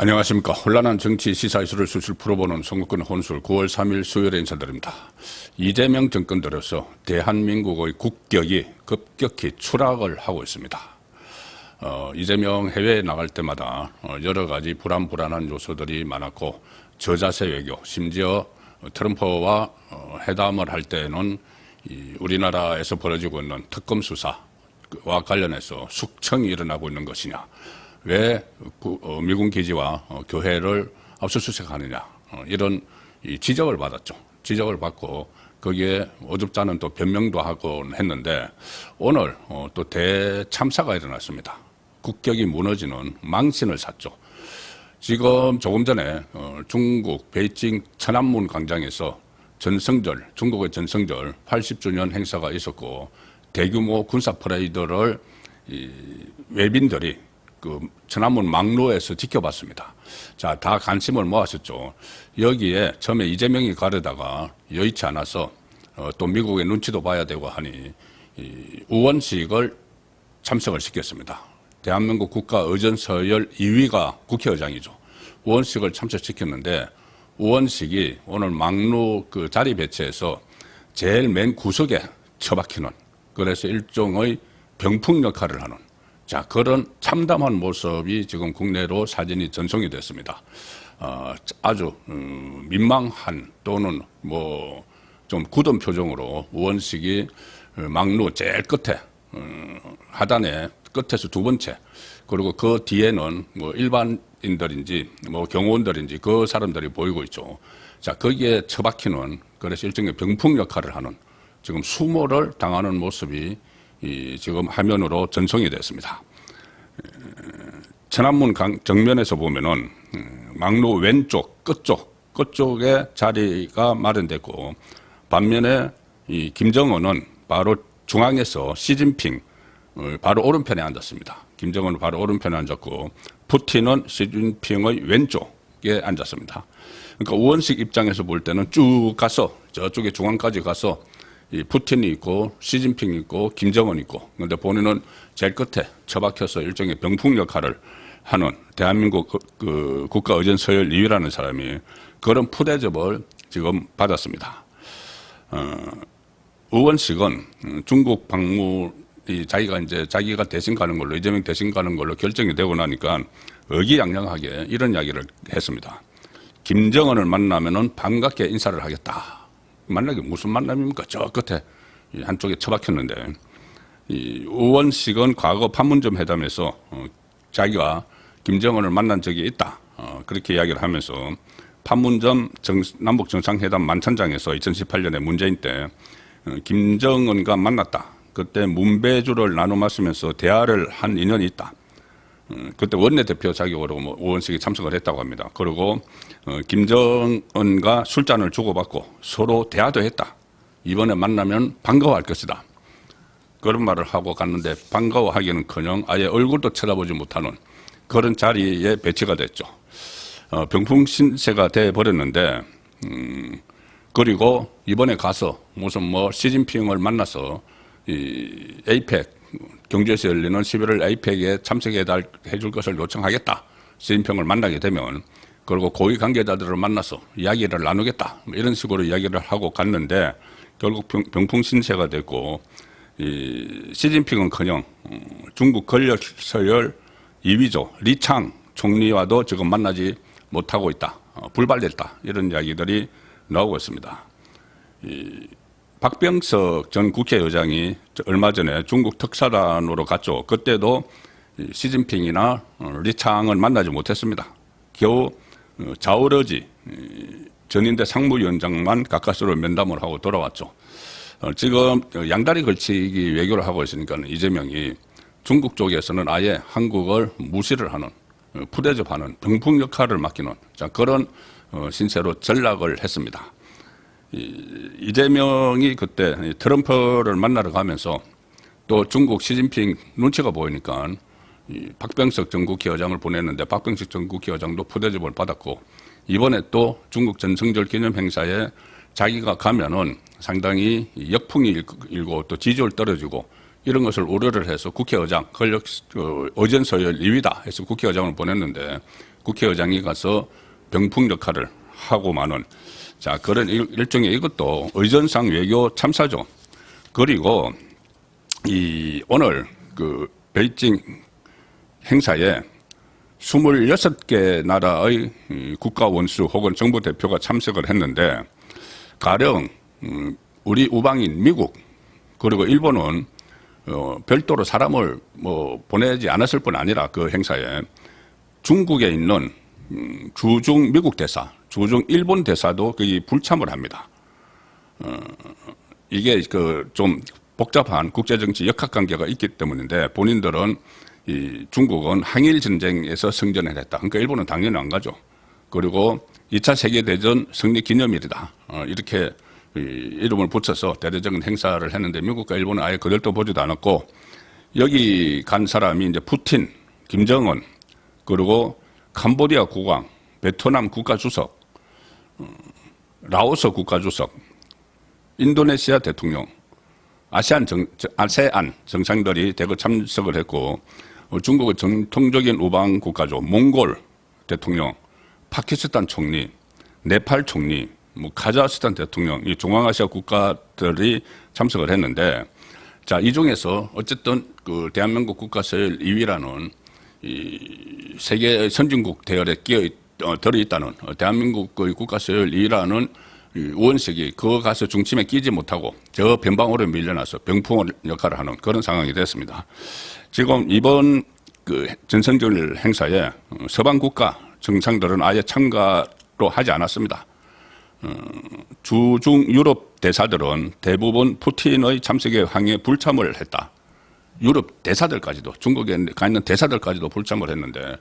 안녕하십니까. 혼란한 정치 시사 이슈를 술술 풀어보는 선거권 혼술 9월 3일 수요일에 인사드립니다. 이재명 정권 들어서 대한민국의 국격이 급격히 추락을 하고 있습니다. 이재명 해외에 나갈 때마다 여러 가지 불안한 요소들이 많았고 저자세 외교, 심지어 트럼프와 회담을 할 때는 우리나라에서 벌어지고 있는 특검 수사와 관련해서 숙청이 일어나고 있는 것이냐, 왜 미군 기지와 교회를 압수수색하느냐, 이런 지적을 받았죠. 지적을 받고 거기에 어줍지 않은 또 변명도 하곤 했는데 오늘 또 대참사가 일어났습니다. 국격이 무너지는 망신을 샀죠. 지금 조금 전에 중국 베이징 천안문 광장에서 전성절, 중국의 전성절 80주년 행사가 있었고 대규모 군사 퍼레이드를 외빈들이 그 천안문 막로에서 지켜봤습니다. 자, 다 관심을 모았었죠. 여기에 처음에 이재명이 가려다가 여의치 않아서 또 미국의 눈치도 봐야 되고 하니 의원식을 참석을 시켰습니다. 대한민국 국가의전서열 2위가 국회의장이죠. 의원식을 참석시켰는데 의원식이 오늘 막로 그 자리 배치에서 제일 맨 구석에 처박히는, 그래서 일종의 병풍 역할을 하는, 자, 그런 참담한 모습이 지금 국내로 사진이 전송이 됐습니다. 아주 민망한 또는 뭐 좀 굳은 표정으로 의원식이 막로 제일 끝에 하단에 끝에서 두 번째, 그리고 그 뒤에는 뭐 일반인들인지 뭐 경호원들인지 그 사람들이 보이고 있죠. 자, 거기에 처박히는, 그래서 일종의 병풍 역할을 하는, 지금 수모를 당하는 모습이 지금 화면으로 전송이 됐습니다. 천안문 정면에서 보면은 막로 왼쪽 끝쪽에 자리가 마련됐고, 반면에 이 김정은은 바로 중앙에서 시진핑 바로 오른편에 앉았습니다. 김정은은 바로 오른편에 앉았고 푸틴은 시진핑의 왼쪽에 앉았습니다. 그러니까 의원식 입장에서 볼 때는 쭉 가서 저쪽에 중앙까지 가서 이 푸틴이 있고 시진핑이 있고 김정은이 있고, 그런데 본인은 제일 끝에 처박혀서 일종의 병풍 역할을 하는 대한민국 그 국가의전서열 2위라는 사람이 그런 푸대접을 지금 받았습니다. 의원식은 중국 방문이 자기가 대신 가는 걸로, 이재명 대신 가는 걸로 결정이 되고 나니까 의기양양하게 이런 이야기를 했습니다. 김정은을 만나면은 반갑게 인사를 하겠다. 만나기 무슨 만남입니까? 저 끝에 한쪽에 처박혔는데, 이 의원식은 과거 판문점 회담에서 자기가 김정은을 만난 적이 있다, 그렇게 이야기를 하면서 판문점 남북 정상회담 만찬장에서 2018년에 문재인 때 김정은과 만났다. 그때 문배주를 나눠 마시면서 대화를 한 인연이 있다. 그때 원내대표 자격으로 뭐 의원식에 참석을 했다고 합니다. 그리고 김정은과 술잔을 주고받고 서로 대화도 했다. 이번에 만나면 반가워할 것이다. 그런 말을 하고 갔는데 반가워하기는커녕 아예 얼굴도 쳐다보지 못하는 그런 자리에 배치가 됐죠. 병풍 신세가 돼버렸는데, 그리고 이번에 가서 무슨 뭐 시진핑을 만나서 이 에이펙, 경주에서 열리는 11월 에이펙에 참석해 줄 것을 요청하겠다. 시진핑을 만나게 되면, 그리고 고위 관계자들을 만나서 이야기를 나누겠다. 이런 식으로 이야기를 하고 갔는데 결국 병풍 신세가 됐고, 이 시진핑은커녕 중국 권력 서열 2위죠. 리창 총리와도 지금 만나지 못하고 있다. 불발됐다. 이런 이야기들이 나오고 있습니다. 박병석 전 국회의장이 얼마 전에 중국 특사단으로 갔죠. 그때도 시진핑이나 리창을 만나지 못했습니다. 겨우 자오러지 전인대 상무위원장만 가까스로 면담을 하고 돌아왔죠. 지금 양다리 걸치기 외교를 하고 있으니까 이재명이 중국 쪽에서는 아예 한국을 무시를 하는, 푸대접하는 병풍 역할을 맡기는, 자, 그런 신세로 전락을 했습니다. 이재명이 그때 트럼프를 만나러 가면서 또 중국 시진핑 눈치가 보이니까 박병석 전 국회의장을 보냈는데 박병석 전 국회의장도 푸대접을 받았고, 이번에 또 중국 전성절 기념 행사에 자기가 가면은 상당히 역풍이 일고 또 지지율 떨어지고 이런 것을 우려를 해서 국회의장 권력 의전 서열 2위다 해서 국회의장을 보냈는데 국회의장이 가서 병풍 역할을 하고만은 자 그런 일종의 이것도 의전상 외교 참사죠. 그리고 이 오늘 그 베이징 행사에 26개 나라의 국가 원수 혹은 정부 대표가 참석을 했는데 가령 우리 우방인 미국 그리고 일본은 별도로 사람을 뭐 보내지 않았을 뿐 아니라 그 행사에 중국에 있는 주중 미국 대사, 주중 일본 대사도 거기 불참을 합니다. 이게 그 좀 복잡한 국제정치 역학관계가 있기 때문인데 본인들은 이 중국은 항일 전쟁에서 승전을 했다. 그러니까 일본은 당연히 안 가죠. 그리고 2차 세계대전 승리 기념일이다. 이렇게 이름을 붙여서 대대적인 행사를 했는데 미국과 일본은 아예 그들도 보지도 않았고 여기 간 사람이 이제 푸틴, 김정은 그리고 캄보디아 국왕, 베트남 국가주석, 라오스 국가주석, 인도네시아 대통령, 아세안 정상들이 대거 참석을 했고 중국의 전통적인 우방 국가죠. 몽골 대통령, 파키스탄 총리, 네팔 총리, 뭐 카자흐스탄 대통령, 이 중앙아시아 국가들이 참석을 했는데 자, 이 중에서 어쨌든 그 대한민국 국가 서열 2위라는 이 세계 선진국 대열에 들어있다는 대한민국의 국가 서열 2위라는 우원식이 그거 가서 중심에 끼지 못하고 저 변방으로 밀려나서 병풍 역할을 하는 그런 상황이 됐습니다. 지금 이번 그 전성절 행사에 서방 국가 정상들은 아예 참가로 하지 않았습니다. 주중 유럽 대사들은 대부분 푸틴의 참석에 항의에 불참을 했다. 유럽 대사들까지도 중국에 가 있는 대사들까지도 불참을 했는데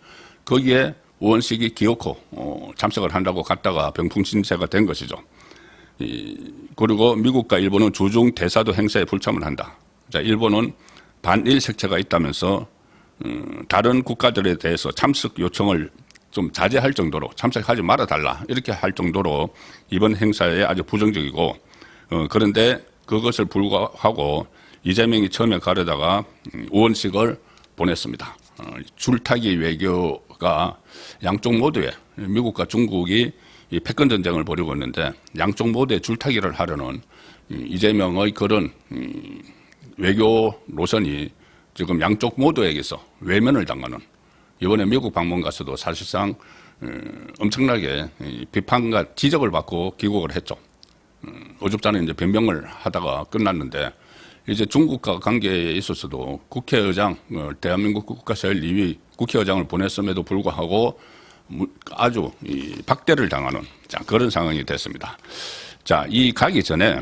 거기에 우원식이 기어코 참석을 한다고 갔다가 병풍 신세가 된 것이죠. 그리고 미국과 일본은 주중 대사도 행사에 불참을 한다. 자, 일본은 반일 색채가 있다면서 다른 국가들에 대해서 참석 요청을 좀 자제할 정도로 참석하지 말아달라 이렇게 할 정도로 이번 행사에 아주 부정적이고 그런데 그것을 불구하고 이재명이 처음에 가려다가 우원식을 보냈습니다. 줄타기 외교가 양쪽 모두에 미국과 중국이 이 패권 전쟁을 벌이고 있는데 양쪽 모두에 줄타기를 하려는 이재명의 그런 외교 노선이 지금 양쪽 모두에게서 외면을 당하는 이번에 미국 방문 가서도 사실상 엄청나게 비판과 지적을 받고 귀국을 했죠. 어줍잖아요. 이제 변명을 하다가 끝났는데 이제 중국과 관계에 있어서도 국회의장, 대한민국 국가서열 2위 국회의장을 보냈음에도 불구하고 아주 박대를 당하는 그런 상황이 됐습니다. 자, 이 가기 전에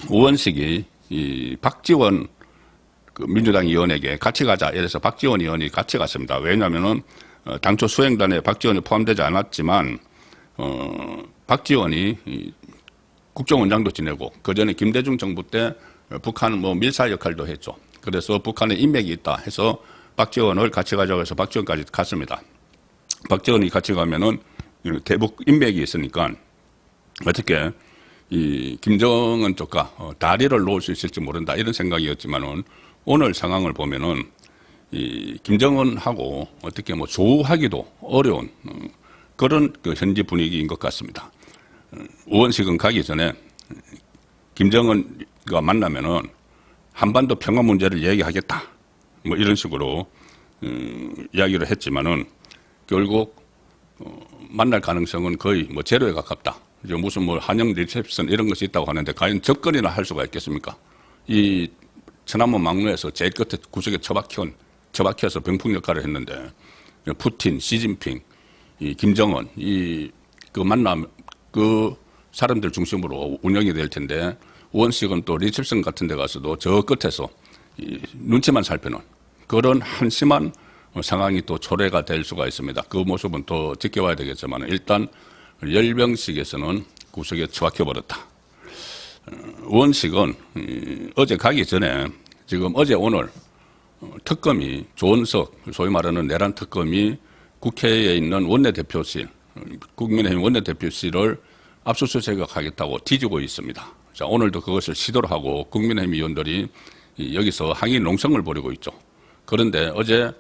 우원식이 이 박지원 그 민주당 의원에게 같이 가자 이래서 박지원 의원이 같이 갔습니다. 왜냐하면은 당초 수행단에 박지원이 포함되지 않았지만 박지원이 국정원장도 지내고 그 전에 김대중 정부 때 북한 뭐 밀사 역할도 했죠. 그래서 북한에 인맥이 있다 해서 박지원을 같이 가자고 해서 박지원까지 갔습니다. 박지원이 같이 가면은 대북 인맥이 있으니까 어떻게 이 김정은 쪽과 다리를 놓을 수 있을지 모른다 이런 생각이었지만은 오늘 상황을 보면은 이 김정은하고 어떻게 뭐 조우하기도 어려운 그런 그 현지 분위기인 것 같습니다. 우원식은 가기 전에 김정은과 만나면은 한반도 평화 문제를 얘기하겠다 뭐 이런 식으로 이야기를 했지만은 결국 만날 가능성은 거의 뭐 제로에 가깝다. 이제 무슨 뭐 한영 리셉션 이런 것이 있다고 하는데 과연 접근이나 할 수가 있겠습니까? 이 천안문 막루에서 제일 끝에 구석에 처박혀서 병풍 역할을 했는데 푸틴, 시진핑, 이 김정은 그 만남 그 사람들 중심으로 운영이 될 텐데 우원식은 또 리셉션 같은 데 가서도 저 끝에서 눈치만 살피는 그런 한심한 상황이 또 초래가 될 수가 있습니다. 그 모습은 더 지켜봐야 되겠지만 일단 열병식에서는 구석에 처박혀버렸다. 우원식은 어제 가기 전에 지금 어제 오늘 특검이 조은석 소위 말하는 내란 특검이 국회에 있는 원내대표실 국민의힘 원내대표실을 압수수색을 하겠다고 뒤지고 있습니다. 자, 오늘도 그것을 시도를 하고 국민의힘 의원들이 여기서 항의 농성을 벌이고 있죠. 그런데 어제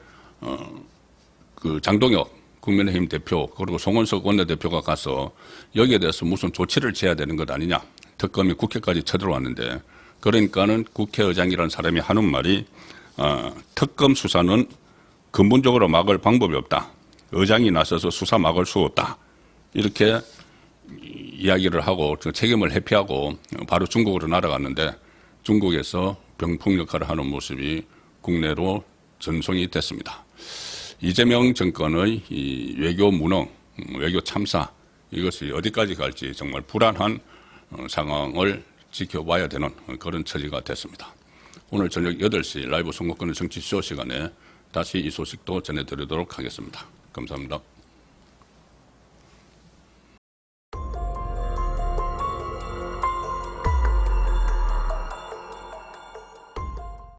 그 장동혁 국민의힘 대표 그리고 송원석 원내대표가 가서 여기에 대해서 무슨 조치를 취해야 되는 것 아니냐. 특검이 국회까지 쳐들어왔는데 그러니까는 국회의장이라는 사람이 하는 말이 특검 수사는 근본적으로 막을 방법이 없다. 의장이 나서서 수사 막을 수 없다. 이렇게 이야기를 하고 책임을 회피하고 바로 중국으로 날아갔는데 중국에서 병풍 역할을 하는 모습이 국내로 전송이 됐습니다. 이재명 정권의 이 외교 무능, 외교 참사 이것이 어디까지 갈지 정말 불안한 상황을 지켜봐야 되는 그런 처지가 됐습니다. 오늘 저녁 8시 라이브 선거권의 정치쇼 시간에 다시 이 소식도 전해드리도록 하겠습니다. 감사합니다.